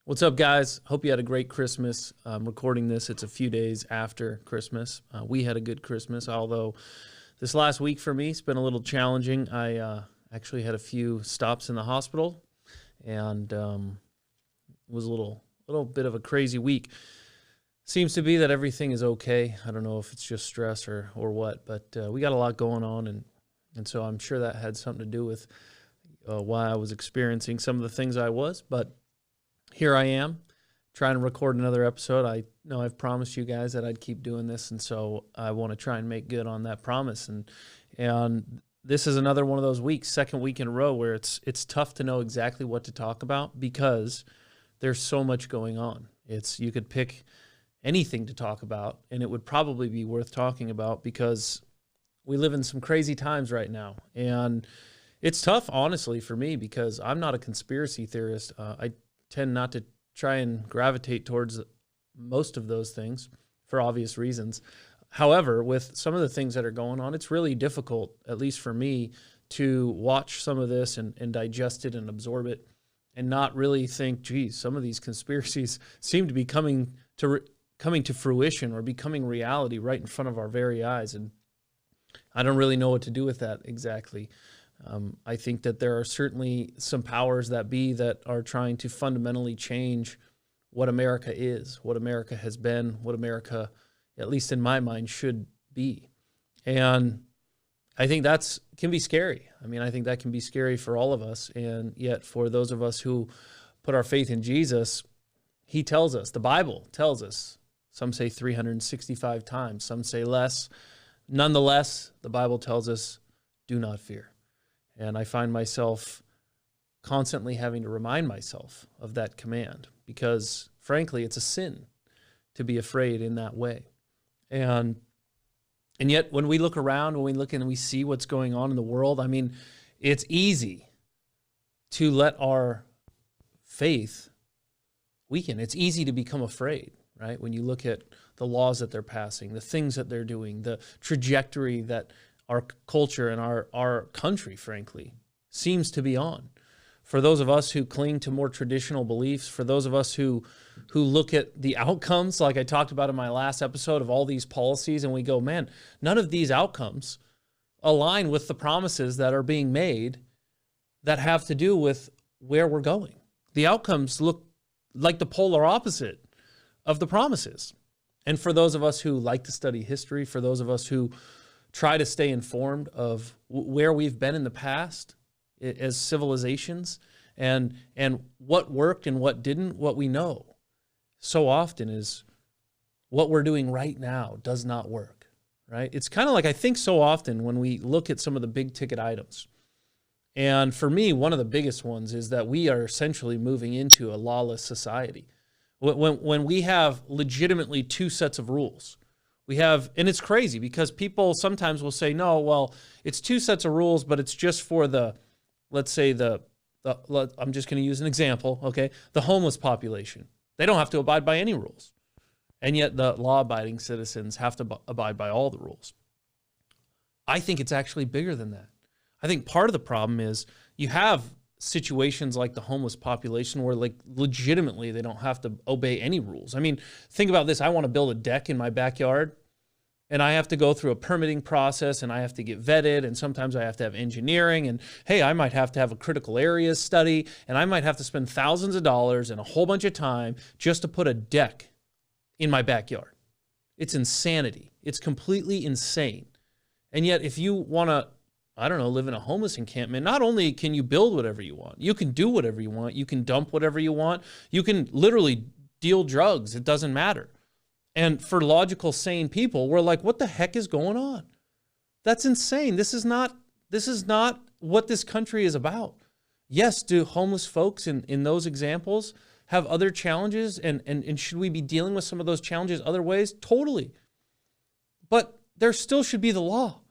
What's up, guys? Hope you had a great Christmas. I'm recording this. It's a few days after Christmas. We had a good Christmas, although this last week for me has been a little challenging. I actually had a few stops in the hospital, and it was a little bit of a crazy week. Seems to be that everything is okay. I don't know if it's just stress or what, but we got a lot going on, and so I'm sure that had something to do with why I was experiencing some of the things I was, but here I am trying to record another episode. I know I've promised you guys that I'd keep doing this, and so I want to try and make good on that promise. And this is another one of those weeks, second week in a row, where it's tough to know exactly what to talk about because there's so much going on. You could pick anything to talk about, and it would probably be worth talking about because we live in some crazy times right now. And it's tough, honestly, for me because I'm not a conspiracy theorist. I tend not to try and gravitate towards most of those things for obvious reasons. However, with some of the things that are going on, it's really difficult, at least for me, to watch some of this and digest it and absorb it and not really think, geez, some of these conspiracies seem to be coming to fruition or becoming reality right in front of our very eyes. And I don't really know what to do with that exactly. I think that there are certainly some powers that be that are trying to fundamentally change what America is, what America has been, what America, at least in my mind, should be. And I think that can be scary. I mean, I think that can be scary for all of us. And yet for those of us who put our faith in Jesus, he tells us, the Bible tells us, some say 365 times, some say less. Nonetheless, the Bible tells us, do not fear. And I find myself constantly having to remind myself of that command because, frankly, it's a sin to be afraid in that way. And yet, when we look around, when we look and we see what's going on in the world, I mean, it's easy to let our faith weaken. It's easy to become afraid, right? When you look at the laws that they're passing, the things that they're doing, the trajectory that our culture and our country, frankly, seems to be on. For those of us who cling to more traditional beliefs, for those of us who look at the outcomes, like I talked about in my last episode of all these policies, and we go, man, none of these outcomes align with the promises that are being made that have to do with where we're going. The outcomes look like the polar opposite of the promises. And for those of us who like to study history, for those of us who try to stay informed of where we've been in the past as civilizations and what worked and what didn't, what we know so often is what we're doing right now does not work, right? It's kind of like I think so often when we look at some of the big ticket items. And for me, one of the biggest ones is that we are essentially moving into a lawless society. When we have legitimately two sets of rules, and it's crazy because people sometimes will say, no, well, it's two sets of rules, but it's just for let's say I'm just going to use an example, okay? The homeless population. They don't have to abide by any rules. And yet the law-abiding citizens have to abide by all the rules. I think it's actually bigger than that. I think part of the problem is you have situations like the homeless population where like legitimately they don't have to obey any rules. I mean, think about this. I want to build a deck in my backyard and I have to go through a permitting process and I have to get vetted and sometimes I have to have engineering and hey, I might have to have a critical areas study and I might have to spend thousands of dollars and a whole bunch of time just to put a deck in my backyard. It's insanity. It's completely insane. And yet if you want to live in a homeless encampment, not only can you build whatever you want, you can do whatever you want, you can dump whatever you want, you can literally deal drugs, it doesn't matter. And for logical, sane people, we're like, what the heck is going on? That's insane. This is not what this country is about. Yes, do homeless folks in those examples have other challenges and should we be dealing with some of those challenges other ways? Totally. But there still should be the law.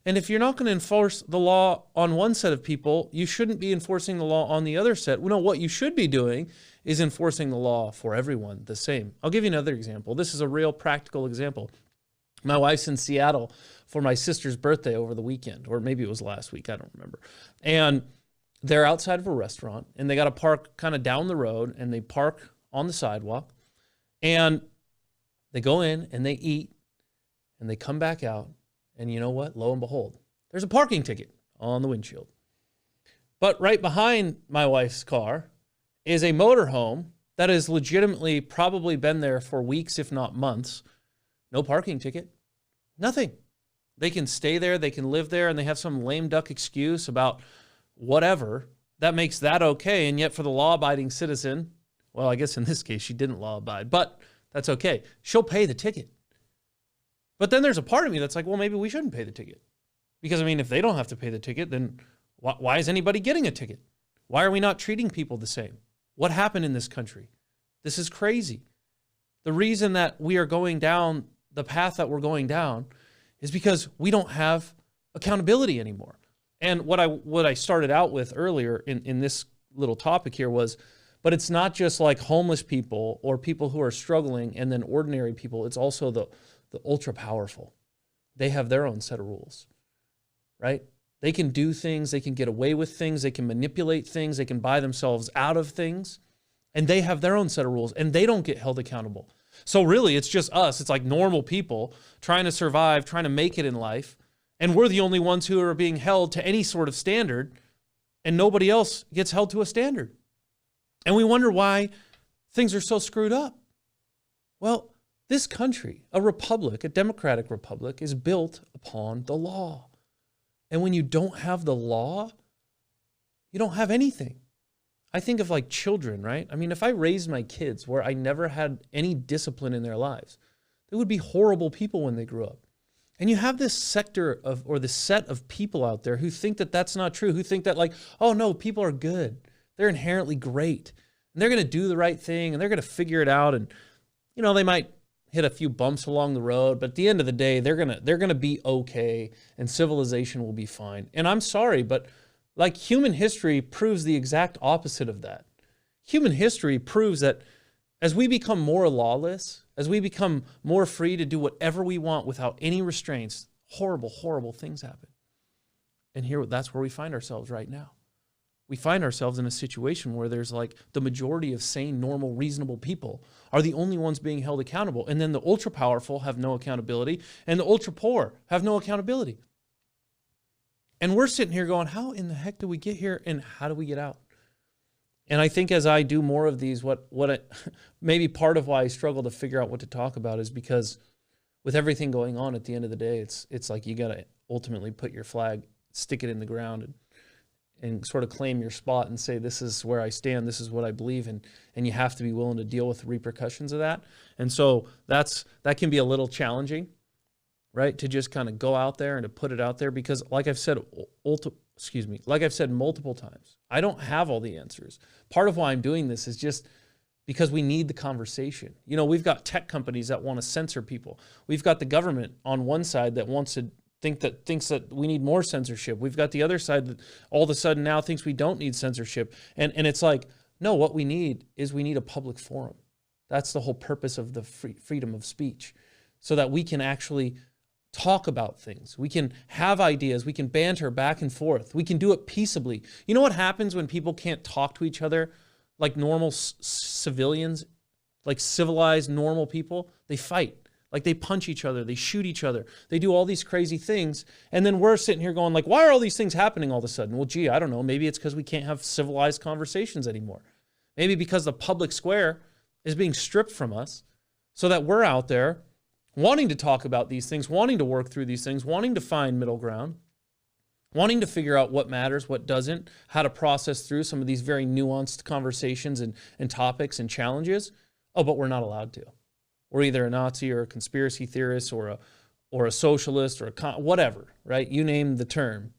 And if you're not going to enforce the law on one set of people, you shouldn't be enforcing the law on the other set. No, what you should be doing is enforcing the law for everyone the same. I'll give you another example. This is a real practical example. My wife's in Seattle for my sister's birthday over the weekend, or maybe it was last week, I don't remember. And they're outside of a restaurant, and they got to park kind of down the road, and they park on the sidewalk, and they go in and they eat, and they come back out, and you know what? Lo and behold, there's a parking ticket on the windshield. But right behind my wife's car is a motorhome that has legitimately probably been there for weeks, if not months. No parking ticket, nothing. They can stay there, they can live there, and they have some lame duck excuse about whatever that makes that okay. And yet for the law-abiding citizen, well, I guess in this case she didn't law-abide, but that's okay. She'll pay the ticket. But then there's a part of me that's like, well, maybe we shouldn't pay the ticket. Because, I mean, if they don't have to pay the ticket, then why is anybody getting a ticket? Why are we not treating people the same? What happened in this country? This is crazy. The reason that we are going down the path that we're going down is because we don't have accountability anymore. And what I started out with earlier in this little topic here was, but it's not just like homeless people or people who are struggling and then ordinary people. It's also the ultra powerful. They have their own set of rules, right? They can do things, they can get away with things, they can manipulate things, they can buy themselves out of things, and they have their own set of rules, and they don't get held accountable. So really, it's just us. It's like normal people trying to survive, trying to make it in life, and we're the only ones who are being held to any sort of standard, and nobody else gets held to a standard. And we wonder why things are so screwed up. Well, this country, a republic, a democratic republic, is built upon the law. And when you don't have the law, you don't have anything. I think of like children, right? I mean, if I raised my kids where I never had any discipline in their lives, they would be horrible people when they grew up. And you have this sector of, or this set of people out there who think that that's not true, who think that like, oh no, people are good. They're inherently great. And they're going to do the right thing and they're going to figure it out. And, you know, they might hit a few bumps along the road, but at the end of the day, they're gonna be okay, and civilization will be fine. And I'm sorry, but like human history proves the exact opposite of that. Human history proves that as we become more lawless, as we become more free to do whatever we want without any restraints, horrible, horrible things happen. And here, that's where we find ourselves right now. We find ourselves in a situation where there's like the majority of sane, normal, reasonable people are the only ones being held accountable. And then the ultra powerful have no accountability and the ultra poor have no accountability. And we're sitting here going, how in the heck do we get here and how do we get out? And I think as I do more of these, maybe part of why I struggle to figure out what to talk about is because with everything going on at the end of the day, it's like you got to ultimately put your flag, stick it in the ground and sort of claim your spot and say, this is where I stand, this is what I believe in, and you have to be willing to deal with the repercussions of that. And so that can be a little challenging, right? To just kind of go out there and to put it out there because like I've said, multiple times, I don't have all the answers. Part of why I'm doing this is just because we need the conversation. You know, we've got tech companies that want to censor people. We've got the government on one side that wants to thinks that we need more censorship. We've got the other side that all of a sudden now thinks we don't need censorship. And it's like, no, what we need is we need a public forum. That's the whole purpose of the freedom of speech, so that we can actually talk about things. We can have ideas. We can banter back and forth. We can do it peaceably. You know what happens when people can't talk to each other like normal civilians, like civilized normal people? They fight. Like they punch each other, they shoot each other, they do all these crazy things. And then we're sitting here going like, why are all these things happening all of a sudden? Well, gee, I don't know. Maybe it's because we can't have civilized conversations anymore. Maybe because the public square is being stripped from us so that we're out there wanting to talk about these things, wanting to work through these things, wanting to find middle ground, wanting to figure out what matters, what doesn't, how to process through some of these very nuanced conversations and topics and challenges. Oh, but we're not allowed to. We're either a Nazi or a conspiracy theorist or a socialist or whatever, right? You name the term.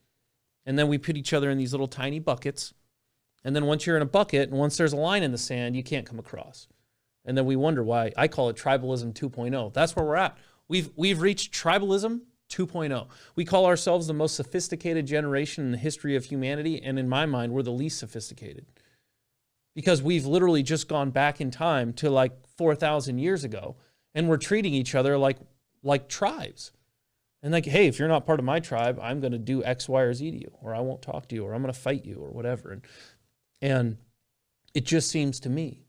And then we put each other in these little tiny buckets. And then once you're in a bucket and once there's a line in the sand, you can't come across. And then we wonder why. I call it Tribalism 2.0. That's where we're at. We've reached Tribalism 2.0. We call ourselves the most sophisticated generation in the history of humanity. And in my mind, we're the least sophisticated. Because we've literally just gone back in time to like 4,000 years ago, and we're treating each other like tribes. And like, hey, if you're not part of my tribe, I'm going to do X, Y, or Z to you, or I won't talk to you, or I'm going to fight you, or whatever. And it just seems to me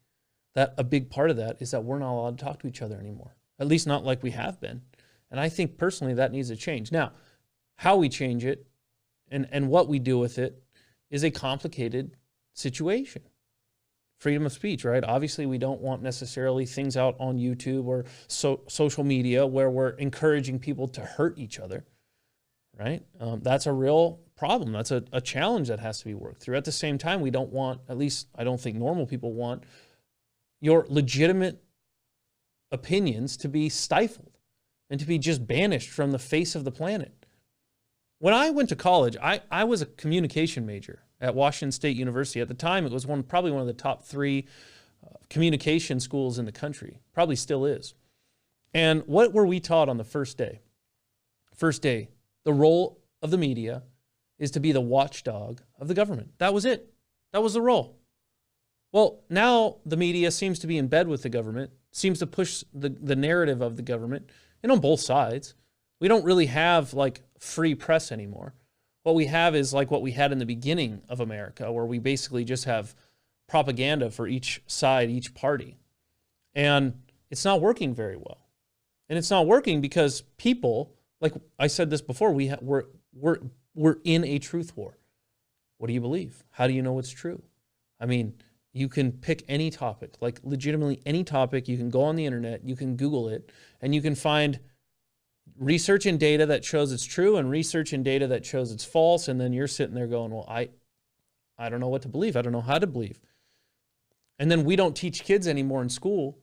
that a big part of that is that we're not allowed to talk to each other anymore, at least not like we have been. And I think personally that needs to change. Now, how we change it and what we do with it is a complicated situation. Freedom of speech, right? Obviously, we don't want necessarily things out on YouTube or social media where we're encouraging people to hurt each other, right? That's a real problem. That's a challenge that has to be worked through. At the same time, we don't want, at least I don't think normal people want, your legitimate opinions to be stifled and to be just banished from the face of the planet. When I went to college, I was a communication major at Washington State University. At the time, it was probably one of the top 3 communication schools in the country. Probably still is. And what were we taught on the first day? First day, the role of the media is to be the watchdog of the government. That was it. That was the role. Well, now the media seems to be in bed with the government, seems to push the narrative of the government, and on both sides. We don't really have like free press anymore. What we have is like what we had in the beginning of America, where we basically just have propaganda for each side, each party. And it's not working very well. And it's not working because people, like I said this before, we're in a truth war. What do you believe? How do you know what's true? I mean, you can pick any topic, like legitimately any topic. You can go on the internet, you can Google it, and you can find research and data that shows it's true and research and data that shows it's false. And then you're sitting there going, well, I don't know what to believe. I don't know how to believe. And then we don't teach kids anymore in school.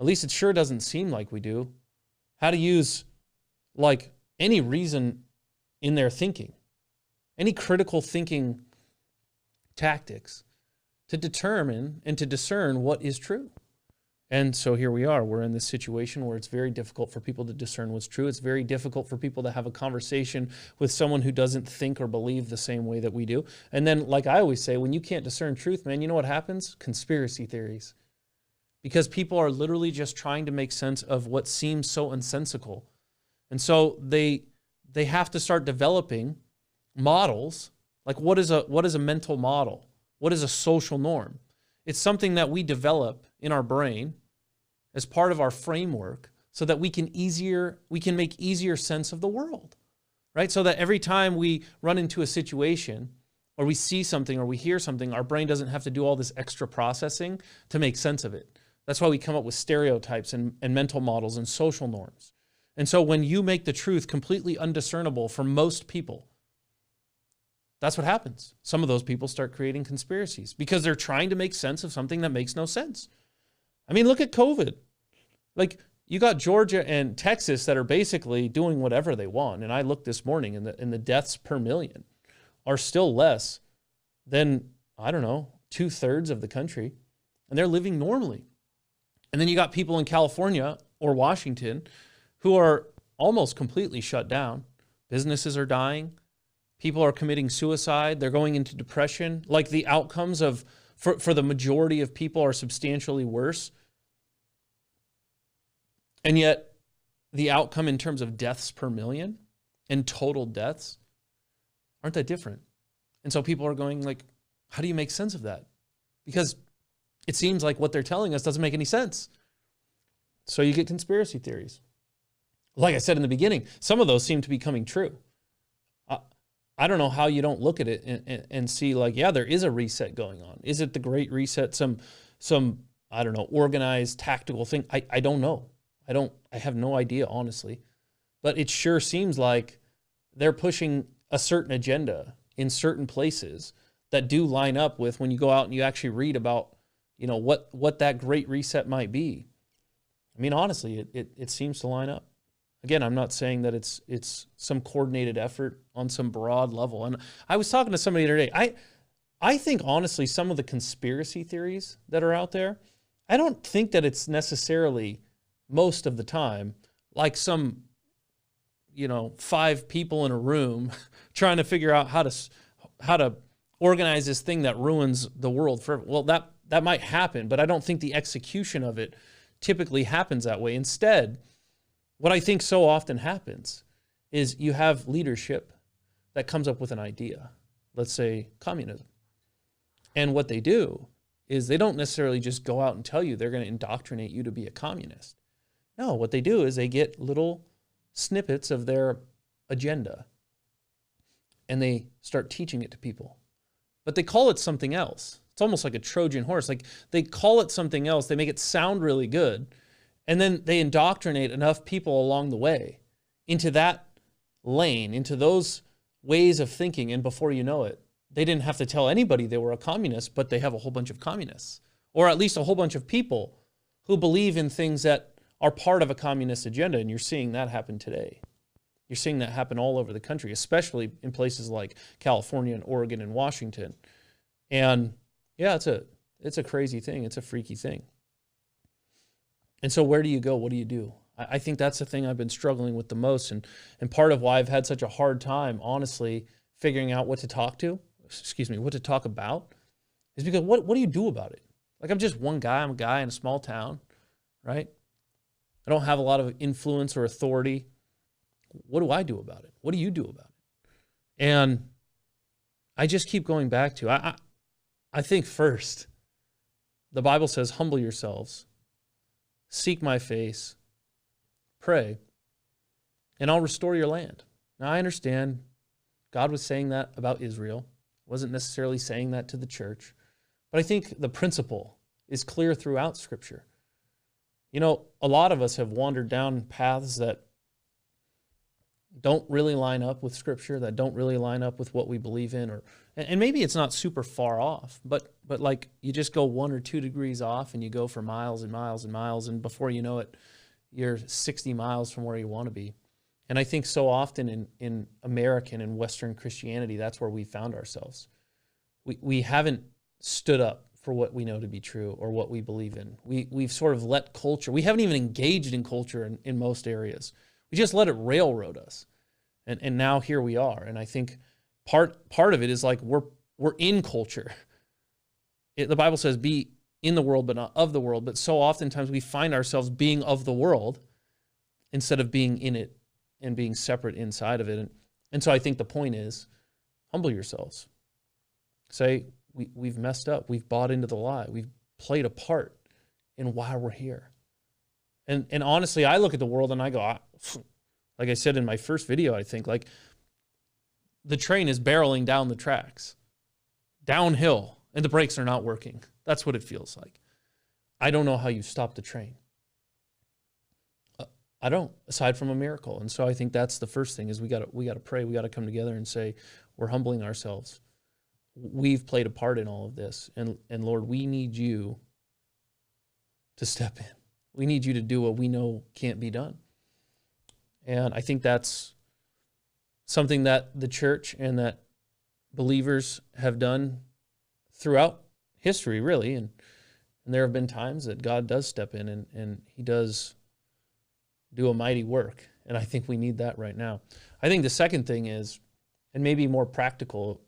At least it sure doesn't seem like we do. How to use like any reason in their thinking, any critical thinking tactics to determine and to discern what is true. And so here we are. We're in this situation where it's very difficult for people to discern what's true. It's very difficult for people to have a conversation with someone who doesn't think or believe the same way that we do. And then, like I always say, when you can't discern truth, man, you know what happens? Conspiracy theories. Because people are literally just trying to make sense of what seems so unsensical. And so they have to start developing models. Like what is a mental model? What is a social norm? It's something that we develop in our brain as part of our framework so that we can make easier sense of the world, right? So that every time we run into a situation or we see something or we hear something, our brain doesn't have to do all this extra processing to make sense of it. That's why we come up with stereotypes and mental models and social norms. And so when you make the truth completely undiscernible for most people, that's what happens. Some of those people start creating conspiracies because they're trying to make sense of something that makes no sense. I mean, look at COVID. Like, you got Georgia and Texas that are basically doing whatever they want. And I looked this morning, and the deaths per million are still less than, I don't know, 2/3 of the country. And they're living normally. And then you got people in California or Washington who are almost completely shut down. Businesses are dying. People are committing suicide. They're going into depression. Like, the outcomes for the majority of people are substantially worse. And yet the outcome in terms of deaths per million and total deaths aren't that different. And so people are going like, how do you make sense of that? Because it seems like what they're telling us doesn't make any sense. So you get conspiracy theories. Like I said in the beginning, some of those seem to be coming true. I don't know how you don't look at it and see like, yeah, there is a reset going on. Is it the Great Reset? Some I don't know, organized tactical thing? I don't know. I have no idea, honestly. But it sure seems like they're pushing a certain agenda in certain places that do line up with when you go out and you actually read about, you know, what that Great Reset might be. I mean, honestly, it seems to line up. Again, I'm not saying that it's some coordinated effort on some broad level. And I was talking to somebody the other day. I think, honestly, some of the conspiracy theories that are out there, I don't think that it's necessarily most of the time like some, 5 people in a room trying to figure out how to organize this thing that ruins the world forever. Well, that might happen, but I don't think the execution of it typically happens that way. Instead, what I think so often happens is you have leadership that comes up with an idea, let's say communism. And what they do is they don't necessarily just go out and tell you they're going to indoctrinate you to be a communist. No, what they do is they get little snippets of their agenda and they start teaching it to people. But they call it something else. It's almost like a Trojan horse. Like they call it something else. They make it sound really good. And then they indoctrinate enough people along the way into that lane, into those ways of thinking. And before you know it, they didn't have to tell anybody they were a communist, but they have a whole bunch of communists, or at least a whole bunch of people who believe in things that are part of a communist agenda. And you're seeing that happen today. You're seeing that happen all over the country, especially in places like California and Oregon and Washington. And yeah, it's a crazy thing. It's a freaky thing. And so where do you go? What do you do? I think that's the thing I've been struggling with the most. And part of why I've had such a hard time, honestly, figuring out what to talk about is because what do you do about it? Like, I'm just one guy. I'm a guy in a small town, right? I don't have a lot of influence or authority. What do I do about it? What do you do about it? And I just keep going back to, I think first, the Bible says, humble yourselves, seek my face, pray, and I'll restore your land. Now, I understand God was saying that about Israel, wasn't necessarily saying that to the church, but I think the principle is clear throughout Scripture. You know, a lot of us have wandered down paths that don't really line up with Scripture, that don't really line up with what we believe in, and maybe it's not super far off, but like you just go 1 or 2 degrees off and you go for miles and miles and miles, and before you know it, you're 60 miles from where you want to be. And I think so often in American and Western Christianity, that's where we found ourselves. We haven't stood up for what we know to be true or what we believe in. We've sort of let culture, we haven't even engaged in culture in most areas. We just let it railroad us. And now here we are. And I think part of it is like we're in culture. The Bible says be in the world but not of the world. But so oftentimes we find ourselves being of the world instead of being in it and being separate inside of it. And so I think the point is, humble yourselves. Say, we've messed up. We've bought into the lie. We've played a part in why we're here. And honestly, I look at the world and I go, like I said in my first video, I think, like, the train is barreling down the tracks, downhill, and the brakes are not working. That's what it feels like. I don't know how you stop the train. I don't, aside from a miracle. And so I think that's the first thing is we got to pray. We got to come together and say, we're humbling ourselves. We've played a part in all of this. And Lord, we need you to step in. We need you to do what we know can't be done. And I think that's something that the church and that believers have done throughout history, really. And there have been times that God does step in and he does do a mighty work. And I think we need that right now. I think the second thing is, and maybe more practical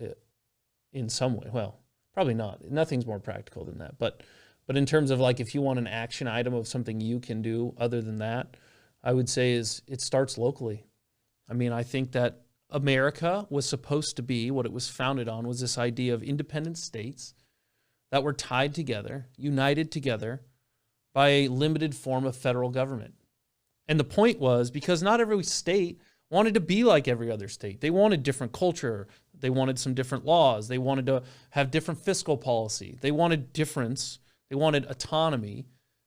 in some way, well, probably not. Nothing's more practical than that. But in terms of, like, if you want an action item of something you can do other than that, I would say is it starts locally. I mean, I think that America was supposed to be, what it was founded on was this idea of independent states that were tied together, united together by a limited form of federal government. And the point was, because not every state wanted to be like every other state. They wanted different culture. They wanted some different laws. They wanted to have different fiscal policy. They wanted difference. They wanted autonomy,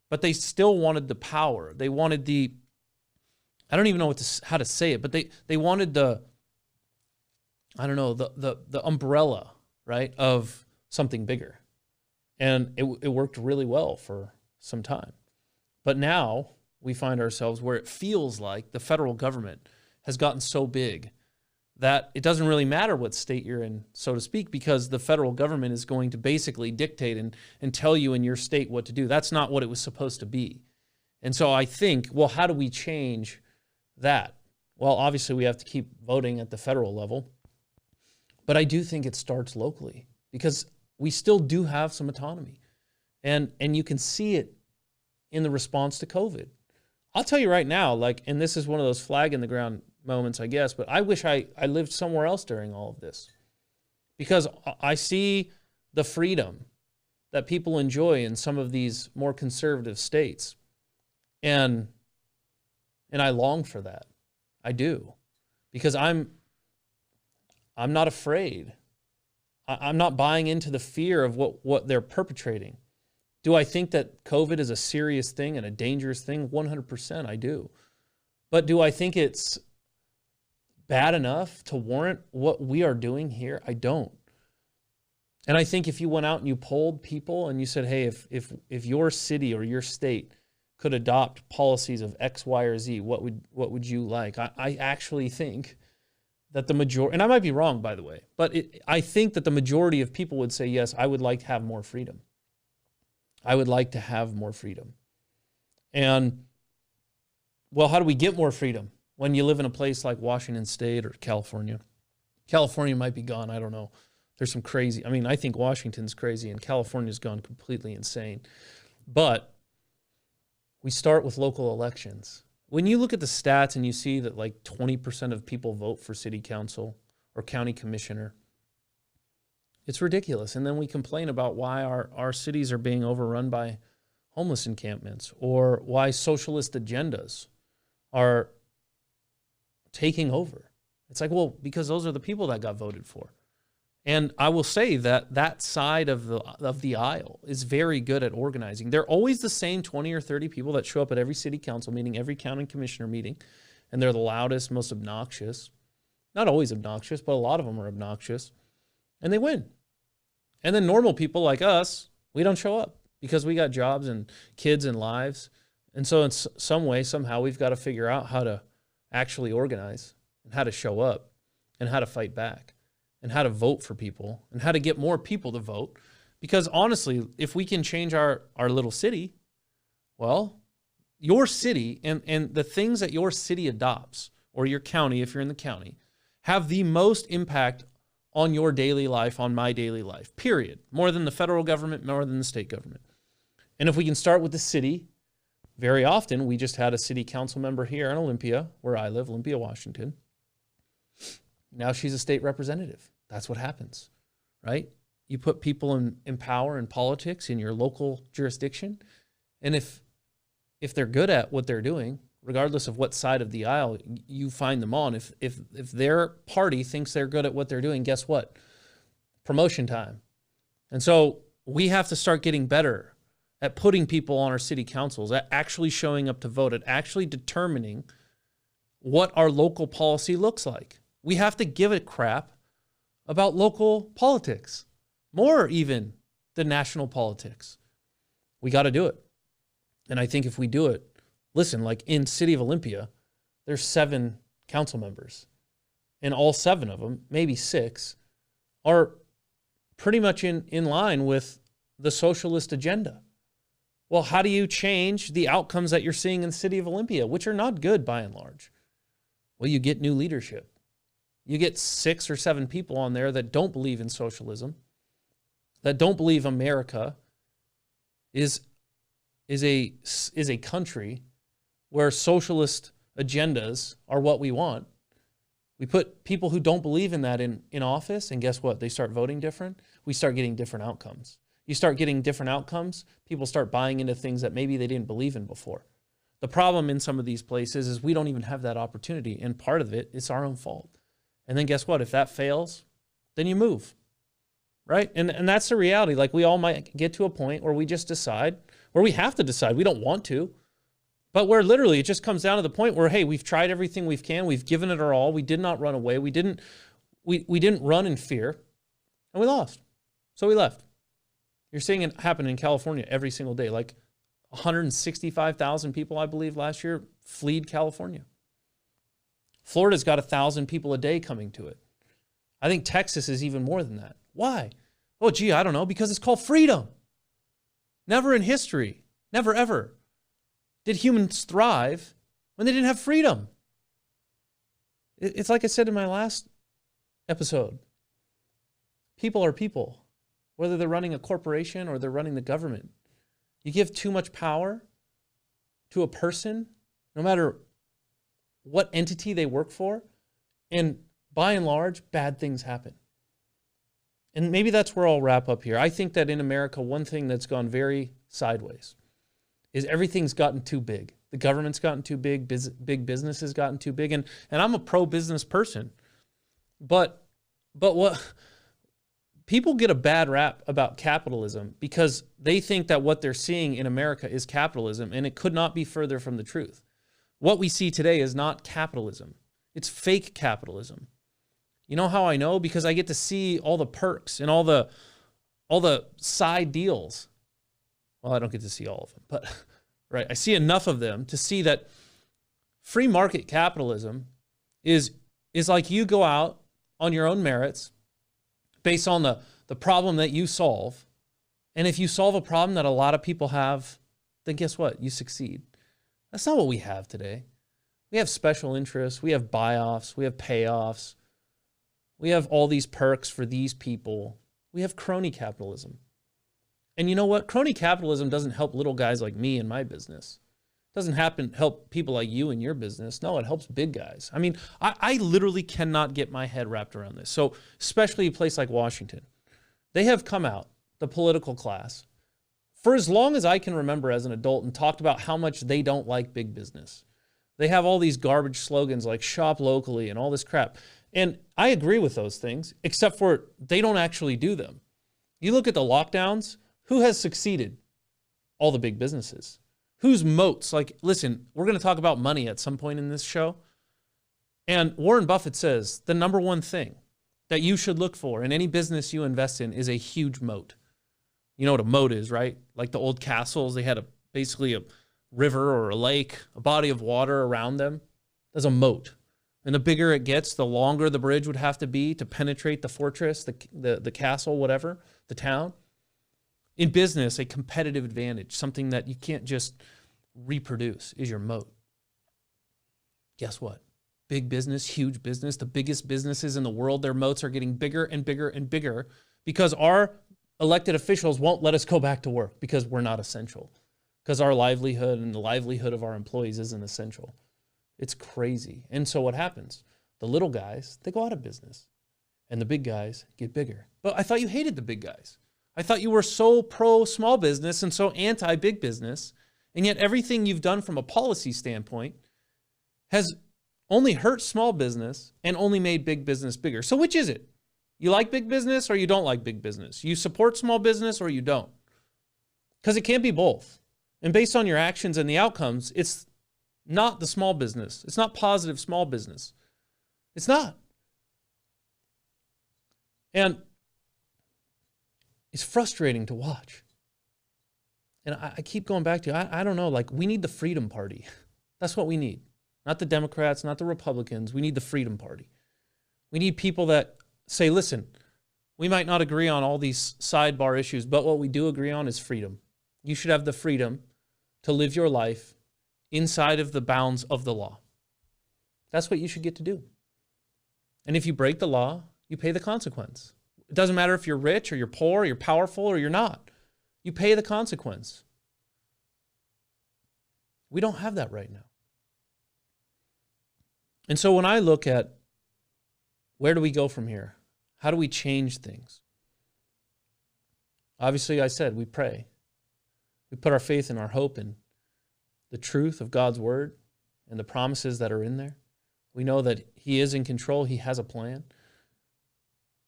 but they still wanted the power. They wanted the, I don't even know how to say it, but they wanted the, I don't know, the umbrella, right, of something bigger. And it worked really well for some time. But now we find ourselves where it feels like the federal government has gotten so big that it doesn't really matter what state you're in, so to speak, because the federal government is going to basically dictate and tell you in your state what to do. That's not what it was supposed to be. And so I think, well, how do we change that? Well, obviously we have to keep voting at the federal level, but I do think it starts locally because we still do have some autonomy. And you can see it in the response to COVID. I'll tell you right now, like, and this is one of those flag in the ground moments, I guess, but I wish I lived somewhere else during all of this because I see the freedom that people enjoy in some of these more conservative states. And I long for that. I do. Because I'm not afraid. I'm not buying into the fear of what they're perpetrating. Do I think that COVID is a serious thing and a dangerous thing? 100% I do. But do I think it's bad enough to warrant what we are doing here? I don't. And I think if you went out and you polled people and you said, hey, if your city or your state could adopt policies of X, Y, or Z, what would you like? I actually think that the majority, and I might be wrong, by the way, but I think that the majority of people would say, yes, I would like to have more freedom. I would like to have more freedom. And, well, how do we get more freedom when you live in a place like Washington State or California? California might be gone. I don't know. There's some crazy, I mean, I think Washington's crazy and California's gone completely insane. But we start with local elections. When you look at the stats and you see that like 20% of people vote for city council or county commissioner, it's ridiculous. And then we complain about why our cities are being overrun by homeless encampments or why socialist agendas are taking over. It's like, well, because those are the people that got voted for. And I will say that that side of the aisle is very good at organizing. They're always the same 20 or 30 people that show up at every city council meeting, every county commissioner meeting, and they're the loudest, most obnoxious. Not always obnoxious, but a lot of them are obnoxious, and they win. And then normal people like us, we don't show up because we got jobs and kids and lives. And so in some way, somehow, we've got to figure out how to actually organize and how to show up and how to fight back. And how to vote for people, and how to get more people to vote. Because honestly, if we can change our little city, well, your city and the things that your city adopts, or your county, if you're in the county, have the most impact on your daily life, on my daily life, period. More than the federal government, more than the state government. And if we can start with the city, very often, we just had a city council member here in Olympia, where I live, Olympia, Washington. Now she's a state representative. That's what happens, right? You put people in power and politics in your local jurisdiction, and if they're good at what they're doing, regardless of what side of the aisle you find them on, if their party thinks they're good at what they're doing, guess what? Promotion time. And so we have to start getting better at putting people on our city councils, at actually showing up to vote, at actually determining what our local policy looks like. We have to give a crap about local politics, more even than national politics. We got to do it. And I think if we do it, listen, like in City of Olympia, there's 7 council members. And all 7 of them, maybe 6, are pretty much in line with the socialist agenda. Well, how do you change the outcomes that you're seeing in the City of Olympia, which are not good by and large? Well, you get new leadership. You get 6 or 7 people on there that don't believe in socialism, that don't believe America is a country where socialist agendas are what we want. We put people who don't believe in that in office, and guess what? They start voting different. We start getting different outcomes. You start getting different outcomes, people start buying into things that maybe they didn't believe in before. The problem in some of these places is we don't even have that opportunity, and part of it is our own fault. And then guess what? If that fails, then you move, right? And that's the reality. Like we all might get to a point where we just decide, where we have to decide. We don't want to, but where literally it just comes down to the point where, hey, we've tried everything we can. We've given it our all. We did not run away. We didn't run in fear, and we lost. So we left. You're seeing it happen in California every single day. Like 165,000 people, I believe, last year fled California. Florida's got 1,000 people a day coming to it. I think Texas is even more than that. Why? Oh, gee, I don't know. Because it's called freedom. Never in history, never ever, did humans thrive when they didn't have freedom. It's like I said in my last episode. People are people, whether they're running a corporation or they're running the government. You give too much power to a person, no matter what entity they work for, and by and large, bad things happen. and maybe that's where I'll wrap up here. I think that in America, one thing that's gone very sideways is everything's gotten too big. The government's gotten too big, big business has gotten too big. And I'm a pro-business person. But what people get a bad rap about capitalism because they think that what they're seeing in America is capitalism, and it could not be further from the truth. What we see today is not capitalism. It's fake capitalism. You know how I know? Because I get to see all the perks and all the side deals. Well, I don't get to see all of them, but right, I see enough of them to see that free market capitalism is like you go out on your own merits based on the problem that you solve. And if you solve a problem that a lot of people have, then guess what? You succeed. That's not what we have today. We have special interests. We have buy-offs. We have payoffs. We have all these perks for these people. We have crony capitalism. And you know what? Crony capitalism doesn't help little guys like me in my business. It doesn't help people like you in your business. No, it helps big guys. I mean, I literally cannot get my head wrapped around this. So especially a place like Washington, they have come out, the political class, for as long as I can remember as an adult, and talked about how much they don't like big business. They have all these garbage slogans like shop locally and all this crap. And I agree with those things, except for they don't actually do them. You look at the lockdowns, who has succeeded? All the big businesses. Whose moats? Like, listen, we're going to talk about money at some point in this show. And Warren Buffett says the number one thing that you should look for in any business you invest in is a huge moat. You know what a moat is, right? Like the old castles, they had basically a river or a lake, a body of water around them. There's a moat. And the bigger it gets, the longer the bridge would have to be to penetrate the fortress, the castle, whatever, the town. In business, a competitive advantage, something that you can't just reproduce, is your moat. Guess what? Big business, huge business, the biggest businesses in the world, their moats are getting bigger and bigger and bigger because our elected officials won't let us go back to work because we're not essential, because our livelihood and the livelihood of our employees isn't essential. It's crazy. And so what happens? The little guys, they go out of business, and the big guys get bigger. But I thought you hated the big guys. I thought you were so pro-small business and so anti-big business, and yet everything you've done from a policy standpoint has only hurt small business and only made big business bigger. So which is it? You like big business or you don't like big business? You support small business or you don't? Because it can't be both. And based on your actions and the outcomes, it's not the small business. It's not positive small business. It's not. And it's frustrating to watch. And I keep going back to, I don't know, like we need the Freedom Party. That's what we need. Not the Democrats, not the Republicans. We need the Freedom Party. We need people that say, listen, we might not agree on all these sidebar issues, but what we do agree on is freedom. You should have the freedom to live your life inside of the bounds of the law. That's what you should get to do. And if you break the law, you pay the consequence. It doesn't matter if you're rich or you're poor, or you're powerful or you're not. You pay the consequence. We don't have that right now. And so when I look at where do we go from here? How do we change things? Obviously, I said we pray. We put our faith and our hope in the truth of God's word and the promises that are in there. We know that He is in control. He has a plan.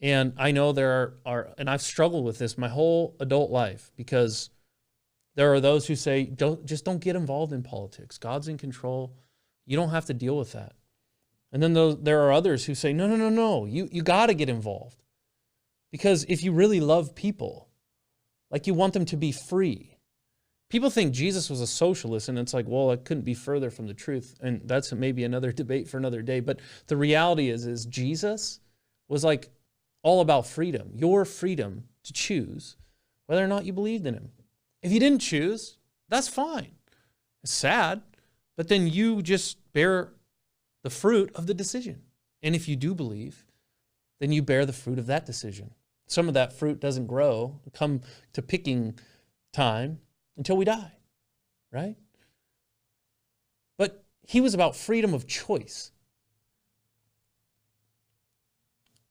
And I know there are, and I've struggled with this my whole adult life, because there are those who say, don't get involved in politics. God's in control. You don't have to deal with that. And then there are others who say, no, you got to get involved. Because if you really love people, like you want them to be free. People think Jesus was a socialist, and it's like, well, it couldn't be further from the truth. And that's maybe another debate for another day. But the reality is Jesus was like all about freedom, your freedom to choose whether or not you believed in Him. If you didn't choose, that's fine. It's sad, but then you just bear the fruit of the decision. And if you do believe, then you bear the fruit of that decision. Some of that fruit doesn't grow, come to picking time until we die, right? But He was about freedom of choice.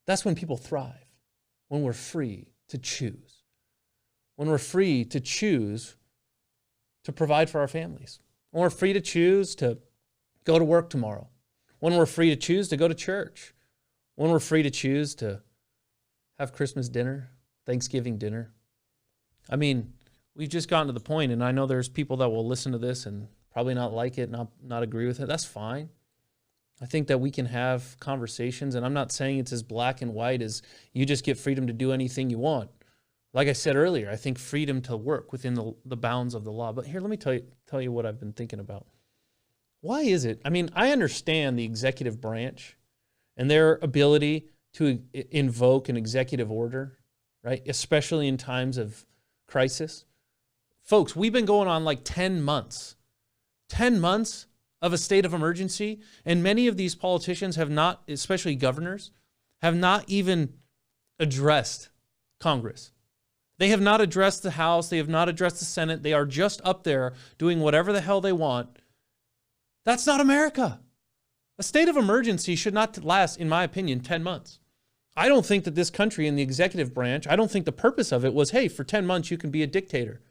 That's when people thrive. when we're free to choose, when we're free to choose to provide for our families, when we're free to choose to go to work tomorrow, when we're free to choose to go to church, when we're free to choose to have Christmas dinner, Thanksgiving dinner. I mean, we've just gotten to the point, and I know there's people that will listen to this and probably not like it, not agree with it. That's fine. I think that we can have conversations, and I'm not saying it's as black and white as you just get freedom to do anything you want. Like I said earlier, I think freedom to work within the bounds of the law. But here, let me tell you what I've been thinking about. Why is it? I mean, I understand the executive branch and their ability to invoke an executive order, right? Especially in times of crisis. Folks, we've been going on like 10 months. 10 months of a state of emergency, and many of these politicians have not, especially governors, have not even addressed Congress. They have not addressed the House. They have not addressed the Senate. They are just up there doing whatever the hell they want. That's not America. A state of emergency should not last, in my opinion, 10 months. I don't think that this country in the executive branch, I don't think the purpose of it was, hey, for 10 months you can be a dictator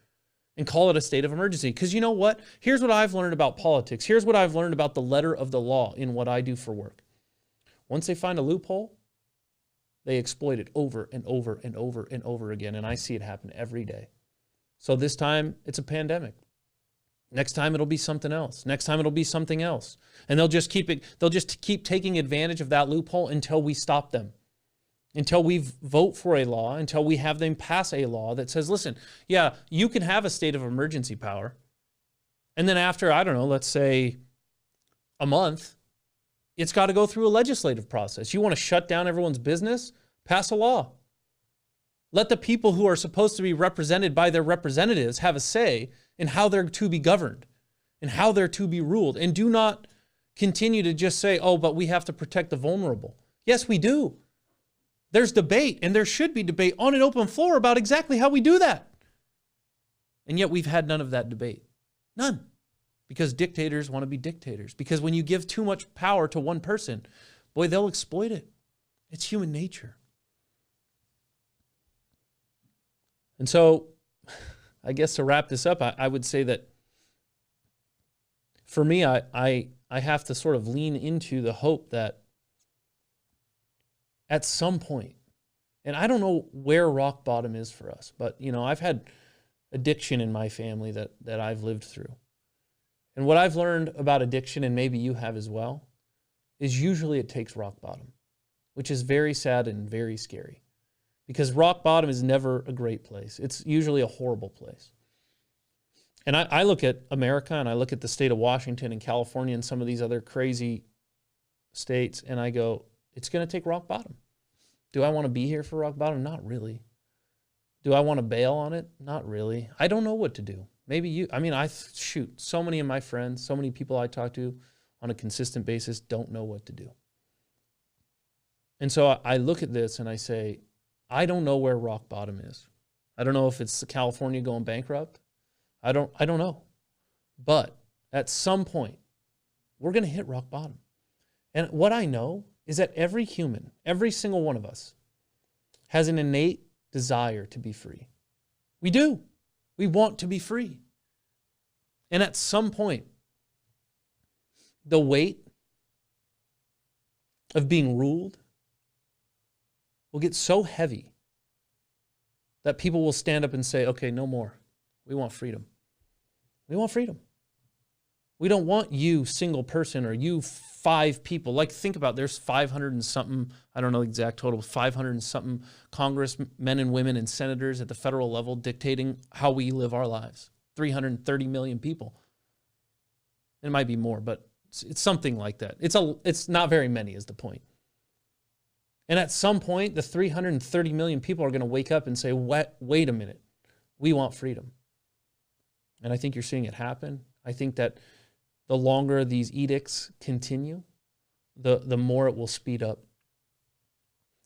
and call it a state of emergency. Because you know what? Here's what I've learned about politics. Here's what I've learned about the letter of the law in what I do for work. Once they find a loophole, they exploit it over and over and over and over again. And I see it happen every day. So this time it's a pandemic. Next time it'll be something else. Next time it'll be something else. And they'll just keep taking advantage of that loophole until we stop them. Until we vote for a law, until we have them pass a law that says, listen, yeah, you can have a state of emergency power. And then after, I don't know, let's say a month, it's got to go through a legislative process. You want to shut down everyone's business? Pass a law. Let the people who are supposed to be represented by their representatives have a say in how they're to be governed and how they're to be ruled. And do not continue to just say, oh, but we have to protect the vulnerable. Yes, we do. There's debate, and there should be debate on an open floor about exactly how we do that. And yet we've had none of that debate. None. Because dictators want to be dictators. Because when you give too much power to one person, boy, they'll exploit it. It's human nature. And so, I guess to wrap this up, I would say that for me, I have to sort of lean into the hope that at some point, and I don't know where rock bottom is for us, but I've had addiction in my family that I've lived through. And what I've learned about addiction, and maybe you have as well, is usually it takes rock bottom, which is very sad and very scary. Because rock bottom is never a great place. It's usually a horrible place. And I look at America, and I look at the state of Washington and California and some of these other crazy states, and I go, it's going to take rock bottom. Do I want to be here for rock bottom? Not really. Do I want to bail on it? Not really. I don't know what to do. Maybe you. I mean, so many of my friends, so many people I talk to on a consistent basis don't know what to do. And so I look at this and I say, I don't know where rock bottom is. I don't know if it's California going bankrupt. I don't know. But at some point, we're going to hit rock bottom. And what I know is that every human, every single one of us, has an innate desire to be free. We do. We want to be free. And at some point, the weight of being ruled will get so heavy that people will stand up and say, okay, no more. We want freedom. We want freedom. We don't want you, single person, or you 5 people. Like, think about, there's 500 and something, I don't know the exact total, 500 and something congressmen and women and senators at the federal level dictating how we live our lives. 330 million people. It might be more, but it's something like that. It's not very many is the point. And at some point, the 330 million people are going to wake up and say, wait a minute, we want freedom. And I think you're seeing it happen. I think that the longer these edicts continue, the more it will speed up.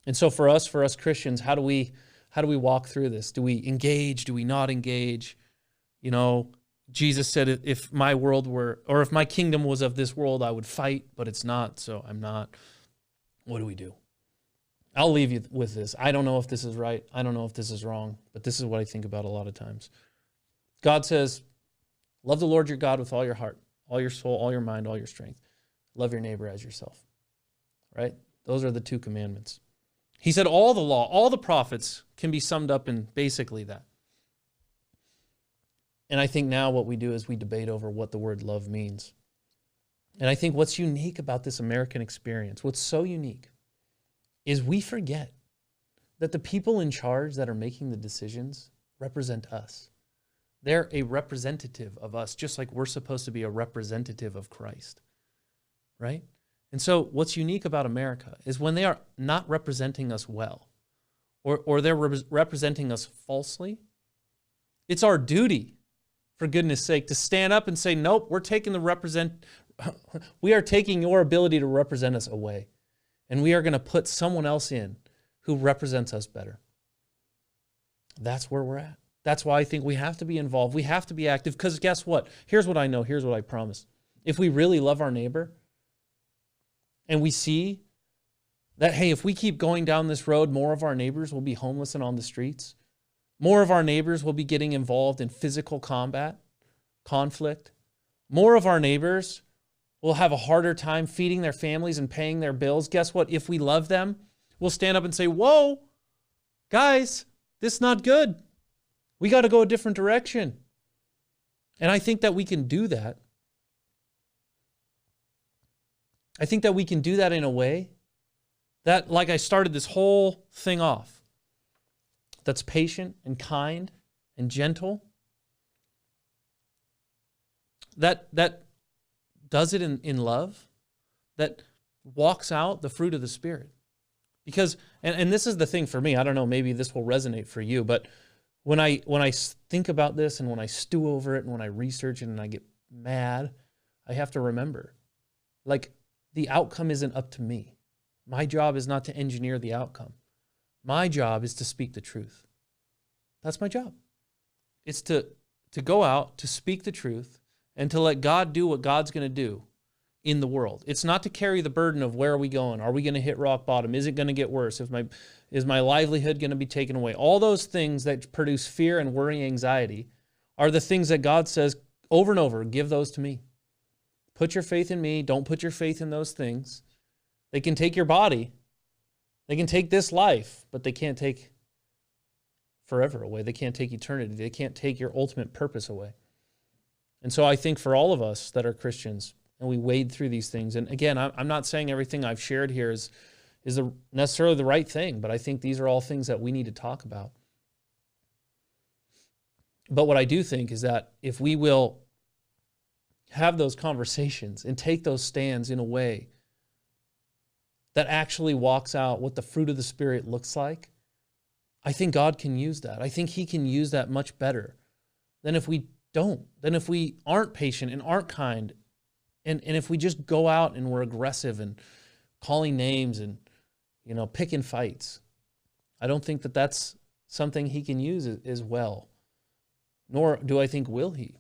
And so for us Christians, how do we walk through this? Do we engage? Do we not engage? Jesus said, if my world were, or if my kingdom was of this world, I would fight, but it's not, so I'm not. What do we do? I'll leave you with this. I don't know if this is right. I don't know if this is wrong, but this is what I think about a lot of times. God says, love the Lord your God with all your heart, all your soul, all your mind, all your strength. Love your neighbor as yourself, right? Those are the two commandments. He said all the law, all the prophets can be summed up in basically that. And I think now what we do is we debate over what the word love means. And I think what's unique about this American experience, what's so unique, is we forget that the people in charge that are making the decisions represent us. They're a representative of us, just like we're supposed to be a representative of Christ, right? And so what's unique about America is when they are not representing us well, or they're representing us falsely, it's our duty, for goodness sake, to stand up and say, nope, we are taking your ability to represent us away. And we are going to put someone else in who represents us better. That's where we're at. That's why I think we have to be involved. We have to be active, because guess what? Here's what I know. Here's what I promise. If we really love our neighbor and we see that, hey, if we keep going down this road, more of our neighbors will be homeless and on the streets. More of our neighbors will be getting involved in physical combat, conflict. More of our neighbors will have a harder time feeding their families and paying their bills. Guess what? If we love them, we'll stand up and say, whoa, guys, this is not good. We got to go a different direction. And I think that we can do that. I think that we can do that in a way that, like I started this whole thing off, that's patient and kind and gentle, that does it in love, that walks out the fruit of the Spirit. Because, and this is the thing for me, I don't know, maybe this will resonate for you, but when I think about this and when I stew over it and when I research it and I get mad, I have to remember, like, the outcome isn't up to me. My job is not to engineer the outcome. My job is to speak the truth. That's my job. It's to go out, to speak the truth, and to let God do what God's going to do in the world. It's not to carry the burden of where are we going? Are we going to hit rock bottom? Is it going to get worse? Is my livelihood going to be taken away? All those things that produce fear and worry, anxiety, are the things that God says over and over, give those to me. Put your faith in me. Don't put your faith in those things. They can take your body. They can take this life, but they can't take forever away. They can't take eternity. They can't take your ultimate purpose away. And so I think for all of us that are Christians, and we wade through these things, and again, I'm not saying everything I've shared here is necessarily the right thing, but I think these are all things that we need to talk about. But what I do think is that if we will have those conversations and take those stands in a way that actually walks out what the fruit of the Spirit looks like, I think God can use that. I think He can use that much better than if we don't, than if we aren't patient and aren't kind, and if we just go out and we're aggressive and calling names and, picking fights. I don't think that that's something He can use as well, nor do I think will He.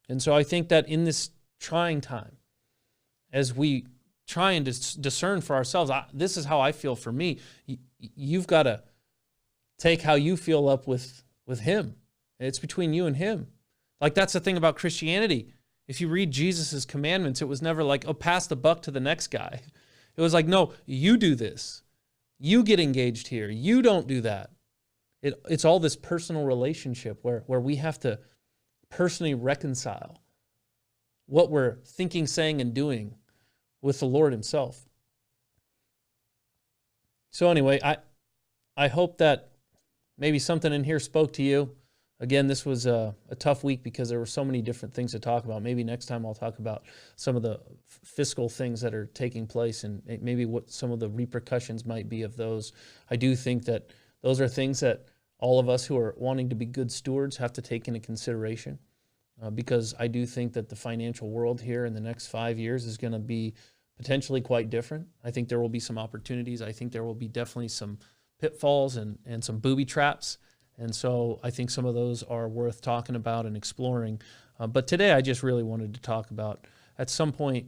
And so I think that in this trying time, as we try and discern for ourselves, this is how I feel for me. You've got to take how you feel up with Him. It's between you and Him. Like, that's the thing about Christianity. If you read Jesus' commandments, it was never like, oh, pass the buck to the next guy. It was like, no, you do this. You get engaged here. You don't do that. It's all this personal relationship where we have to personally reconcile what we're thinking, saying, and doing with the Lord Himself. So anyway, I hope that maybe something in here spoke to you. Again, this was a tough week because there were so many different things to talk about. Maybe next time I'll talk about some of the fiscal things that are taking place and maybe what some of the repercussions might be of those. I do think that those are things that all of us who are wanting to be good stewards have to take into consideration, because I do think that the financial world here in the next 5 years is going to be potentially quite different. I think there will be some opportunities. I think there will be definitely some pitfalls and some booby traps. And so I think some of those are worth talking about and exploring. But today I just really wanted to talk about, at some point,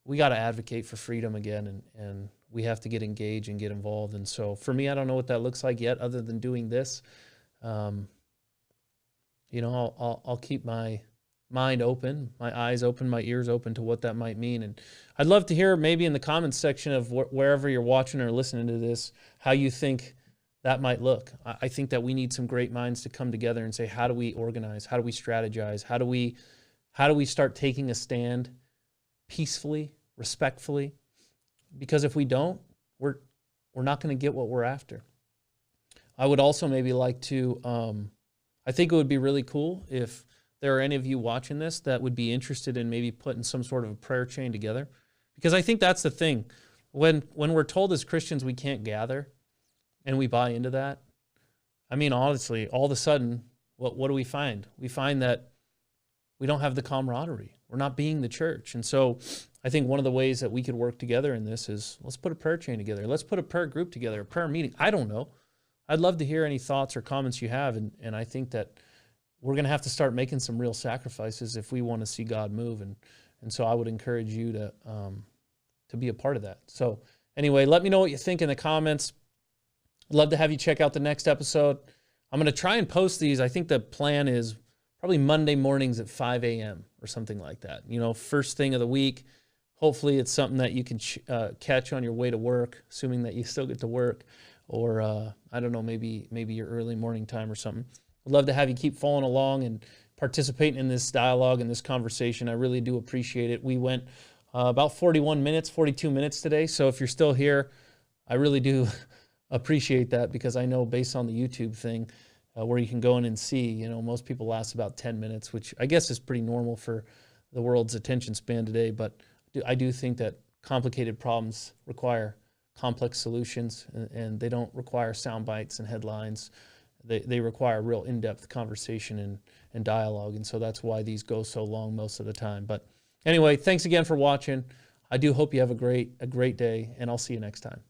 we got to advocate for freedom again, and we have to get engaged and get involved. And so for me, I don't know what that looks like yet other than doing this. You know, I'll keep my mind open, my eyes open, my ears open to what that might mean. And I'd love to hear maybe in the comments section of wherever you're watching or listening to this, how you think that might look. I think that we need some great minds to come together and say, how do we organize? How do we strategize? How do we start taking a stand peacefully, respectfully? Because if we don't, we're not going to get what we're after. I would also maybe like to, I think it would be really cool if there are any of you watching this that would be interested in maybe putting some sort of a prayer chain together. Because I think that's the thing. When we're told as Christians we can't gather and we buy into that, I mean, honestly, all of a sudden, what do we find? We find that we don't have the camaraderie. We're not being the church. And so I think one of the ways that we could work together in this is let's put a prayer chain together. Let's put a prayer group together, a prayer meeting. I don't know. I'd love to hear any thoughts or comments you have. And I think that we're going to have to start making some real sacrifices if we want to see God move. And so I would encourage you to be a part of that. So anyway, let me know what you think in the comments. I'd love to have you check out the next episode. I'm going to try and post these. I think the plan is probably Monday mornings at 5 a.m. or something like that. You know, first thing of the week. Hopefully it's something that you can catch on your way to work, assuming that you still get to work. Or, I don't know, maybe your early morning time or something. I'd love to have you keep following along and participating in this dialogue and this conversation. I really do appreciate it. We went about 42 minutes today. So if you're still here, I really do appreciate that, because I know based on the YouTube thing where you can go in and see, you know, most people last about 10 minutes, which I guess is pretty normal for the world's attention span today. But I do think that complicated problems require complex solutions, and they don't require sound bites and headlines. They require real in-depth conversation and dialogue, and so that's why these go so long most of the time. But anyway, thanks again for watching. I do hope you have a great day, and I'll see you next time.